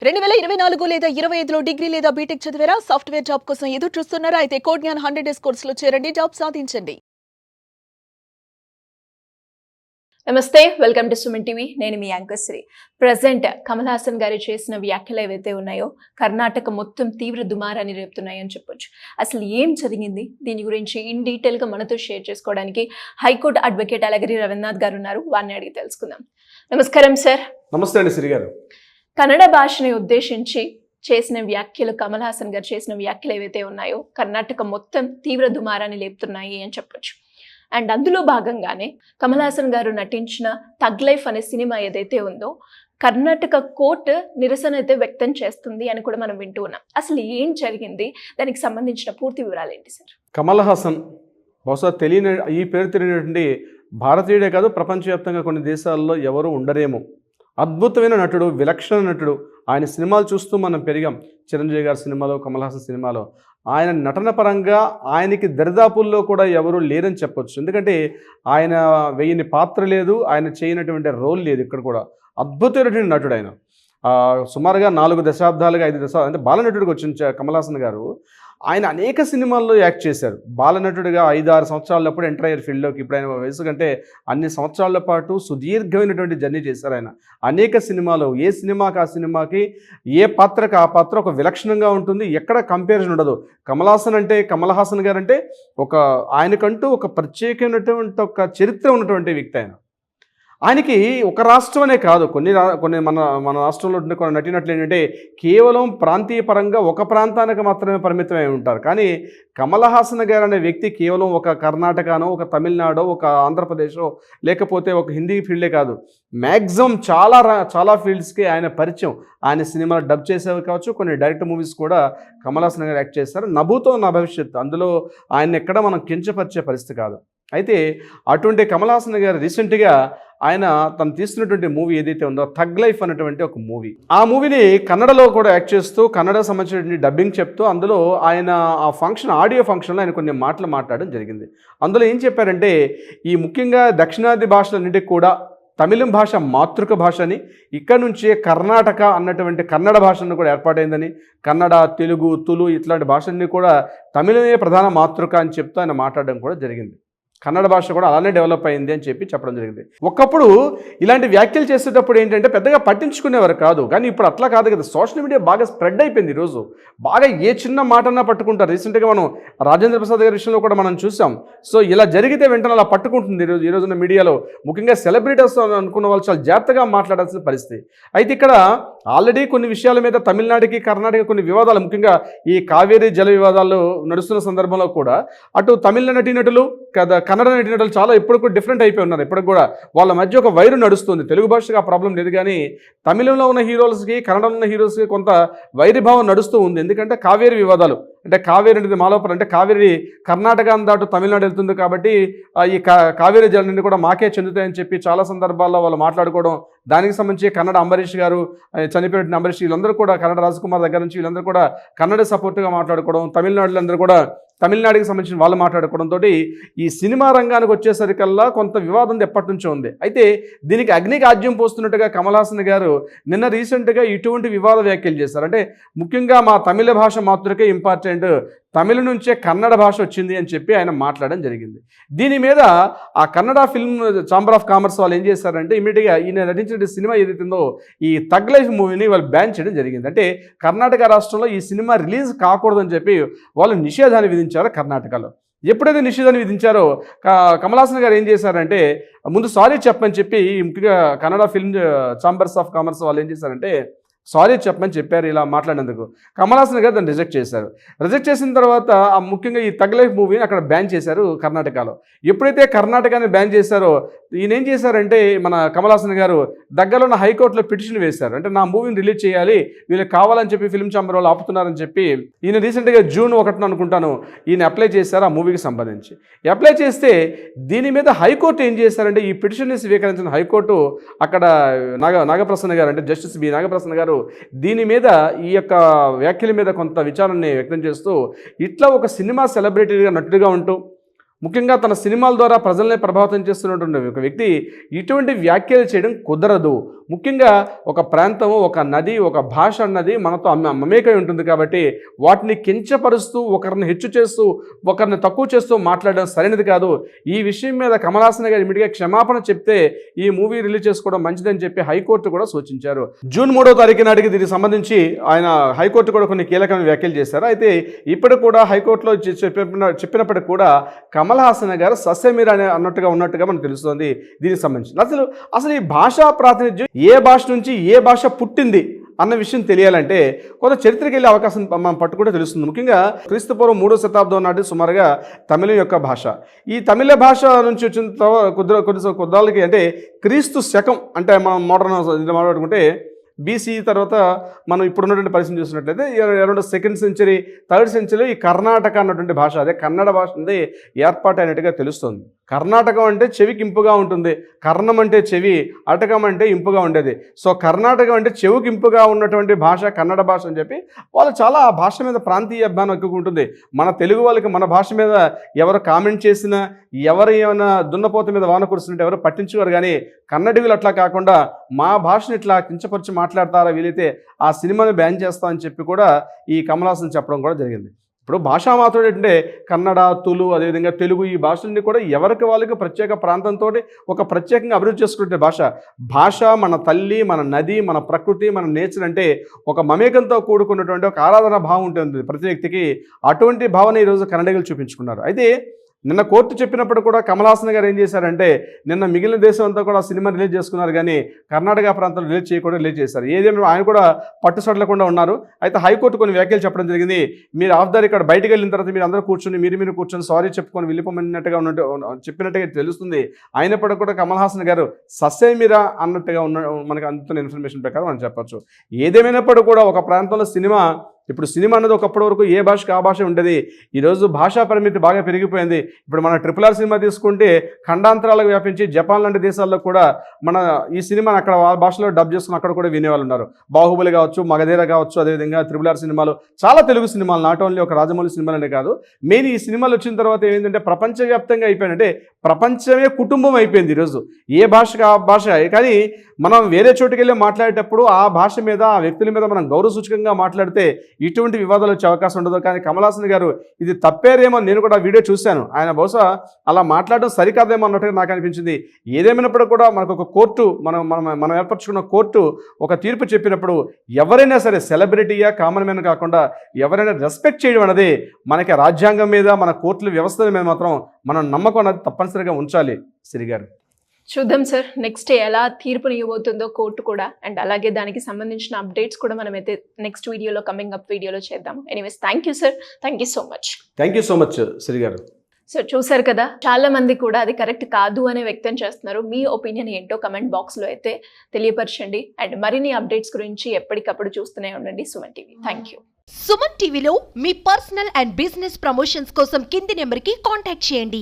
2024 లేదా 25లో డిగ్రీ లేదా బీటెక్ చదివారా? సాఫ్ట్‌వేర్ జాబ్ కోసం ఎదురు చూస్తున్నారా? అయితే కోడ్ జ్ఞాన్ 100 డేస్ కోర్సులో చేరండి, జాబ్ సాధించండి. నమస్తే, వెల్కమ్ టు సుమన్ టీవీ. నేను మీ యాంకర్ శ్రీ. ప్రజెంట్ కమల్ హాసన్ గారు చేసిన వ్యాఖ్యలు ఏవైతే ఉన్నాయో కర్ణాటక మొత్తం తీవ్ర దుమారాన్ని రేపుతున్నాయని చెప్పొచ్చు. అసలు ఏం జరిగింది, దీని గురించి ఇన్ డీటెయిల్గా మనతో షేర్ చేసుకోవడానికి హైకోర్టు అడ్వకేట్ అలగిరి రవీంద్రనాథ్ గారు ఉన్నారు. వారిని అడిగి తెలుసుకుందాం. నమస్కారం సార్. నమస్తే అండి శ్రీ గారు. కన్నడ భాషని ఉద్దేశించి చేసిన వ్యాఖ్యలు, కమల్ హాసన్ గారు చేసిన వ్యాఖ్యలు ఏవైతే ఉన్నాయో కర్ణాటక మొత్తం తీవ్ర దుమారాన్ని లేపుతున్నాయి అని చెప్పొచ్చు. అండ్ అందులో భాగంగానే కమల్ హాసన్ గారు నటించిన థగ్ లైఫ్ అనే సినిమా ఏదైతే ఉందో కర్ణాటక కోర్టు నిరసన అయితే వ్యక్తం చేస్తుంది అని కూడా మనం వింటూ ఉన్నాం. అసలు ఏం జరిగింది, దానికి సంబంధించిన పూర్తి వివరాలు ఏంటి సార్? కమల్ హాసన్ బహుశా తెలియని, ఈ పేరు తెలియనటువంటి భారతీయుడే కాదు, ప్రపంచవ్యాప్తంగా కొన్ని దేశాల్లో ఎవరు ఉండరేమో. అద్భుతమైన నటుడు, విలక్షణ నటుడు. ఆయన సినిమాలు చూస్తూ మనం పెరిగాం. చిరంజీవి గారి సినిమాలో, కమల్ హాసన్ సినిమాలో. ఆయన నటన పరంగా ఆయనకి దరిదాపుల్లో కూడా ఎవరు లేరని చెప్పొచ్చు. ఎందుకంటే ఆయన వేయని పాత్ర లేదు, ఆయన చేయనటువంటి రోల్ లేదు ఇక్కడ కూడా. అద్భుతమైనటువంటి నటుడు ఆయన. సుమారుగా 4 దశాబ్దాలుగా 5 దశాబ్దాలు అంటే బాలనటుడికి వచ్చిన కమల్ హాసన్ గారు ఆయన అనేక సినిమాల్లో యాక్ట్ చేశారు. బాలనటుడిగా 5-6 సంవత్సరాలప్పుడు ఎంటర్ అయ్యారు ఫీల్డ్లోకి. ఇప్పుడు ఆయన వయసు కంటే అన్ని సంవత్సరాల పాటు సుదీర్ఘమైనటువంటి జర్నీ చేశారు ఆయన. అనేక సినిమాలు, ఏ సినిమాకి ఆ సినిమాకి, ఏ పాత్రకు ఆ పాత్ర ఒక విలక్షణంగా ఉంటుంది. ఎక్కడ కంపారిజన్ ఉండదు. కమల్ హాసన్ గారు అంటే ఆయనకంటూ ఒక ప్రత్యేకమైనటువంటి ఒక చరిత్ర ఉన్నటువంటి వ్యక్తి ఆయన. ఆయనకి ఒక రాష్ట్రం అనే కాదు, కొన్ని మన రాష్ట్రంలో ఉండే కొన్ని నటినట్లు ఏంటంటే కేవలం ప్రాంతీయ పరంగా ఒక ప్రాంతానికి మాత్రమే పరిమితమై ఉంటారు. కానీ కమల్ హాసన్ గారు అనే వ్యక్తి కేవలం ఒక కర్ణాటకనో, ఒక తమిళనాడో, ఒక ఆంధ్రప్రదేశో, లేకపోతే ఒక హిందీ ఫీల్డే కాదు, మ్యాక్సిమం చాలా ఫీల్డ్స్కి ఆయన పరిచయం. ఆయన సినిమాలు డబ్ చేసేవి కావచ్చు, కొన్ని డైరెక్ట్ మూవీస్ కూడా కమల్ హాసన్ గారు యాక్ట్ చేస్తారు. నభూతో నా భవిష్యత్, అందులో ఆయన ఎక్కడ మనం కించపరిచే పరిస్థితి కాదు. అయితే అటువంటి కమల్ హాసన్ గారు రీసెంట్గా ఆయన తను తీస్తున్నటువంటి మూవీ ఏదైతే ఉందో థగ్ లైఫ్ అనేటువంటి ఒక మూవీ, ఆ మూవీని కన్నడలో కూడా యాక్ట్ చేస్తూ, కన్నడ సంబంధించినటువంటి డబ్బింగ్ చెప్తూ, అందులో ఆయన ఆ ఆడియో ఫంక్షన్లో ఆయన కొన్ని మాటలు మాట్లాడడం జరిగింది. అందులో ఏం చెప్పారంటే, ఈ ముఖ్యంగా దక్షిణాది భాషలన్నింటికి కూడా తమిళం భాష మాతృక భాష అని, ఇక్కడ నుంచే కర్ణాటక అన్నటువంటి కన్నడ భాషను కూడా ఏర్పాటైందని, కన్నడ, తెలుగు, తులు ఇట్లాంటి భాషలన్నీ కూడా తమిళమే ప్రధాన మాతృక అని చెప్తూ ఆయన మాట్లాడడం కూడా జరిగింది. కన్నడ భాష కూడా అలానే డెవలప్ అయింది అని చెప్పడం జరిగింది. ఒకప్పుడు ఇలాంటి వ్యాఖ్యలు చేసేటప్పుడు ఏంటంటే పెద్దగా పట్టించుకునేవారు కాదు. కానీ ఇప్పుడు అట్లా కాదు కదా. సోషల్ మీడియా బాగా స్ప్రెడ్ అయిపోయింది. ఈరోజు బాగా ఏ చిన్న మాటన్నా పట్టుకుంటారు. రీసెంట్గా మనం రాజేంద్ర ప్రసాద్ గారి విషయంలో కూడా మనం చూసాం. సో ఇలా జరిగితే వెంటనే అలా పట్టుకుంటుంది ఈ రోజున మీడియాలో. ముఖ్యంగా సెలబ్రిటీస్ అనుకున్న వాళ్ళు చాలా జాగ్రత్తగా మాట్లాడాల్సిన పరిస్థితి. అయితే ఇక్కడ ఆల్రెడీ కొన్ని విషయాల మీద తమిళనాడుకి, కర్ణాటక కొన్ని వివాదాలు, ముఖ్యంగా ఈ కావేరీ జల వివాదాలు నడుస్తున్న సందర్భంలో కూడా అటు తమిళ నటీనటులు కన్నడ నటీనటులు చాలా ఇప్పుడు కూడా డిఫరెంట్ అయిపోయి ఉన్నారు. ఇప్పటికి కూడా వాళ్ళ మధ్య ఒక వైరు నడుస్తుంది. తెలుగు భాషకు ఆ ప్రాబ్లం లేదు, కానీ తమిళంలో ఉన్న హీరోస్కి, కన్నడలో ఉన్న హీరోస్కి కొంత వైరిభావం నడుస్తూ ఉంది. ఎందుకంటే కావేరీ వివాదాలు, అంటే కావేరీ అనేది మాలోపల, అంటే కావేరీ కర్ణాటక దాటు తమిళనాడు వెళ్తుంది కాబట్టి ఈ కావేరీ జలాన్ని కూడా మాకే చెందుతాయని చెప్పి చాలా సందర్భాల్లో వాళ్ళు మాట్లాడుకోవడం, దానికి సంబంధించి కన్నడ అంబరీష్ గారు, చనిపోయిన అంబరీష్, వీళ్ళందరూ కూడా కన్నడ రాజకుమార్ దగ్గర నుంచి వీళ్ళందరూ కూడా కన్నడ సపోర్ట్గా మాట్లాడుకోవడం, తమిళనాడులో అందరూ కూడా తమిళనాడుకి సంబంధించిన వాళ్ళు మాట్లాడుకోవడంతో ఈ సినిమా రంగానికి వచ్చేసరికల్లా కొంత వివాదం ఎప్పటి నుంచో ఉంది. అయితే దీనికి అగ్నికి ఆజ్యం పోస్తున్నట్టుగా కమల్ హాసన్ గారు నిన్న రీసెంట్గా ఇటువంటి వివాద వ్యాఖ్యలు చేశారు. అంటే ముఖ్యంగా మా తమిళ భాష మాత్రమే ఇంపార్టెంట్, తమిళ నుంచే కన్నడ భాష వచ్చింది అని చెప్పి ఆయన మాట్లాడడం జరిగింది. దీని మీద ఆ Kannada film chamber of commerce వాళ్ళు ఏం చేశారంటే ఇమీడియట్గా ఈయన నటించిన సినిమా ఏదైతుందో ఈ థగ్ లైఫ్ మూవీని వాళ్ళు బ్యాన్ చేయడం జరిగింది. అంటే కర్ణాటక రాష్ట్రంలో ఈ సినిమా రిలీజ్ కాకూడదని చెప్పి వాళ్ళు నిషేధాన్ని విధించారు కర్ణాటకలో. ఎప్పుడైతే నిషేధాన్ని విధించారో కమల్ హాసన్ గారు ఏం చేశారంటే ముందు సారీ చెప్పని చెప్పి, ముఖ్యంగా Kannada film chambers of commerce వాళ్ళు ఏం చేశారంటే సారీ చెప్పమని చెప్పారు ఇలా మాట్లాడినందుకు. కమల్ హాసన్ గారు దాన్ని రిజెక్ట్ చేశారు. రిజెక్ట్ చేసిన తర్వాత ముఖ్యంగా ఈ థగ్ లైఫ్ మూవీని అక్కడ బ్యాన్ చేశారు కర్ణాటకలో. ఎప్పుడైతే కర్ణాటకని బ్యాన్ చేశారో ఈయన ఏం చేశారంటే మన కమల్ హాసన్ గారు దగ్గరలో ఉన్న హైకోర్టులో పిటిషన్ వేశారు. అంటే నా మూవీని రిలీజ్ చేయాలి, వీళ్ళకి కావాలని చెప్పి ఫిల్మ్ ఛాంబర్ వాళ్ళు ఆపుతున్నారని చెప్పి ఈయన రీసెంట్గా June 1 అనుకుంటాను ఈయన అప్లై చేశారు ఆ మూవీకి సంబంధించి. అప్లై చేస్తే దీని మీద హైకోర్టు ఏం చేశారంటే ఈ పిటిషన్ని స్వీకరించిన హైకోర్టు అక్కడ నాగప్రసన్న గారు, అంటే జస్టిస్ బి నాగప్రసన్న గారు దీని మీద ఈ యొక్క వ్యాఖ్యల మీద కొంత విచారాన్ని వ్యక్తం చేస్తూ, ఇట్లా ఒక సినిమా సెలబ్రిటీగా నటుడిగా ఉంటూ ముఖ్యంగా తన సినిమాల ద్వారా ప్రజల్ని ప్రభావితం చేస్తున్నటువంటి ఒక వ్యక్తి ఇటువంటి వ్యాఖ్యలు చేయడం కుదరదు. ముఖ్యంగా ఒక ప్రాంతము, ఒక నది, ఒక భాష అన్నది మనతో మమేకై ఉంటుంది కాబట్టి వాటిని కించపరుస్తూ, ఒకరిని హెచ్చు చేస్తూ, ఒకరిని తక్కువ చేస్తూ మాట్లాడడం సరైనది కాదు. ఈ విషయం మీద కమల్ హాసన్ గారు ఇమీడియట్గా క్షమాపణ చెప్తే ఈ మూవీ రిలీజ్ చేసుకోవడం మంచిదని చెప్పి హైకోర్టు కూడా సూచించారు. జూన్ 3వ తారీఖు నాటికి దీనికి సంబంధించి ఆయన హైకోర్టు కూడా కొన్ని కీలకమైన వ్యాఖ్యలు చేశారు. అయితే ఇప్పుడు కూడా హైకోర్టులో చెప్పినప్పటికీ కూడా కమల్ హాసన్ గారు సస్యమీర ఉన్నట్టుగా మనకు తెలుస్తుంది. దీనికి సంబంధించి అసలు ఈ భాషా ప్రాతినిధ్యం ఏ భాష నుంచి ఏ భాష పుట్టింది అన్న విషయం తెలియాలంటే కొంత చరిత్రకి వెళ్ళే అవకాశం మనం పట్టుకుంటే తెలుస్తుంది. ముఖ్యంగా క్రీస్తుపూర్వం 3వ శతాబ్దం నాటి సుమారుగా తమిళం యొక్క భాష. ఈ తమిళ భాష నుంచి వచ్చిన కొద్దికి అంటే క్రీస్తు శకం అంటే మనం మోడర్న్ మాట్లాడుకుంటే బీసీ తర్వాత మనం ఇప్పుడున్నటువంటి పరిస్థితి చూసినట్లయితే around 2nd century 3rd century ఈ కర్ణాటక అన్నటువంటి భాష, అదే కన్నడ భాష అనేది ఏర్పాటు అయినట్టుగా తెలుస్తుంది. కర్ణాటకం అంటే చెవికి ఇంపుగా ఉంటుంది, కర్ణం అంటే చెవి, అటకం అంటే ఇంపుగా ఉండేది. సో కర్ణాటకం అంటే చెవికి ఇంపుగా ఉన్నటువంటి భాష కన్నడ భాష అని చెప్పి వాళ్ళు చాలా ఆ భాష మీద ప్రాంతీయ అభిమానం ఎక్కువ ఉంటుంది. మన తెలుగు వాళ్ళకి మన భాష మీద ఎవరు కామెంట్ చేసినా, ఎవరు ఏమైనా దున్నపోత మీద వాన కురుస్తుంటే ఎవరు పట్టించుకోరు. కానీ కన్నడిగులు అట్లా కాకుండా మా భాషను ఇట్లా కించపరిచి మాట్లాడతారా, వీలైతే ఆ సినిమాని బ్యాన్ చేస్తామని చెప్పి కూడా ఈ కమల్ హాసన్ చెప్పడం కూడా జరిగింది. ఇప్పుడు భాషా మాత్రం ఏంటంటే కన్నడ, తులు, అదేవిధంగా తెలుగు, ఈ భాషలన్నీ కూడా ఎవరికి వాళ్ళకి ప్రత్యేక ప్రాంతంతో ఒక ప్రత్యేకంగా అభివృద్ధి చేసుకునే భాష మన తల్లి, మన నది, మన ప్రకృతి, మన నేచర్ అంటే ఒక మమేకంతో కూడుకున్నటువంటి ఒక ఆరాధన భావం ఉంటుంది ప్రతి వ్యక్తికి. అటువంటి భావన ఈరోజు కన్నడిగులు చూపించుకున్నారు. అయితే నిన్న కోర్టు చెప్పినప్పుడు కూడా కమల్ హాసన్ గారు ఏం చేశారంటే నిన్న మిగిలిన దేశం అంతా కూడా సినిమా రిలీజ్ చేసుకున్నారు, కానీ కర్ణాటక ప్రాంతంలో రిలీజ్ చేశారు. ఏదేమైనా ఆయన కూడా పట్టుసడలకుండా ఉన్నారు. అయితే హైకోర్టు కొన్ని వ్యాఖ్యలు చెప్పడం జరిగింది. మీరు ఆఫ్ ద రికార్డ్ బయటకు వెళ్ళిన తర్వాత మీరు అందరూ కూర్చొని మీరు కూర్చొని సారీ చెప్పుకొని వెళ్ళిపోమన్నట్టుగా చెప్పినట్టుగా తెలుస్తుంది. అయినప్పటికీ కూడా కమల్ హాసన్ గారు సస్యమీరా అన్నట్టుగా మనకు అందుతున్న ఇన్ఫర్మేషన్ ప్రకారం మనం చెప్పొచ్చు. ఏదేమైనప్పుడు కూడా ఒక ప్రాంతంలో ఇప్పుడు సినిమా అన్నది ఒకప్పటి వరకు ఏ భాషకు ఆ భాష ఉండేది. ఈరోజు భాషా పరిమితి బాగా పెరిగిపోయింది. ఇప్పుడు మన RRR సినిమా తీసుకుంటే ఖండాంతరాలకు వ్యాపించి జపాన్ లాంటి దేశాల్లో కూడా మన ఈ సినిమాని అక్కడ వాళ్ళ భాషలో డబ్ చేసుకుని అక్కడ కూడా వినేవాళ్ళు ఉన్నారు. బాహుబలి కావచ్చు, మగధీర కావచ్చు, అదేవిధంగా RRR సినిమాలు, చాలా తెలుగు సినిమాలు, నాట్ ఓన్లీ ఒక రాజమౌళి సినిమాలనే కాదు. మెయిన్ ఈ సినిమాలు వచ్చిన తర్వాత ఏమైందంటే ప్రపంచవ్యాప్తంగా అయిపోయిందంటే ప్రపంచమే కుటుంబం అయిపోయింది ఈరోజు. ఏ భాషకు ఆ భాష. కానీ మనం వేరే చోటుకి వెళ్ళి మాట్లాడేటప్పుడు ఆ భాష మీద, ఆ వ్యక్తుల మీద మనం గౌరవ సూచకంగా మాట్లాడితే ఇటువంటి వివాదాలు వచ్చే అవకాశం ఉండదు. కానీ కమల్ హాసన్ గారు ఇది తప్పేరేమో, నేను కూడా వీడియో చూశాను, ఆయన బహుశా అలా మాట్లాడడం సరికాదేమో అన్నట్టుగా నాకు అనిపించింది. ఏదేమైనప్పుడు కూడా మనకు ఒక కోర్టు, మనం ఏర్పరచుకున్న కోర్టు ఒక తీర్పు చెప్పినప్పుడు ఎవరైనా సరే సెలబ్రిటీయా, కామన్ మ్యాన్ కాకుండా ఎవరైనా రెస్పెక్ట్ చేయడం అనేది మనకి రాజ్యాంగం మీద, మన కోర్టుల వ్యవస్థల మీద మాత్రం మనం నమ్మకం అనేది తప్పనిసరిగా ఉంచాలి. సిరి గారు చూద్దాం సార్, నెక్స్ట్ ఎలా తీర్పుని ఇవ్వబోతుందో కోర్టు కూడా, అండ్ అలాగే దానికి సంబంధించిన అప్డేట్స్ కూడా మనమైతే నెక్స్ట్ వీడియోలో, కమింగ్ అప్ వీడియోలో చేద్దాం. Anyways, thank you sir, thank you so much. Thank you so much Siri గారు. సో చూసారు కదా, చాలా మంది కూడా అది కరెక్ట్ కాదు అనే వ్యక్తం చేస్తున్నారు. మీ ఒపీనియన్ ఏంటో కమెంట్ బాక్స్లో అయితే తెలియపరచండి. అండ్ మరిన్ని అప్డేట్స్ గురించి ఎప్పటికప్పుడు చూస్తూనే ఉండండి Suman TV. Thank you. Suman టీవీలో మీ పర్సనల్ అండ్ బిజినెస్ ప్రమోషన్స్ కోసం కింది నెంబర్కి కాంటాక్ట్ చేయండి.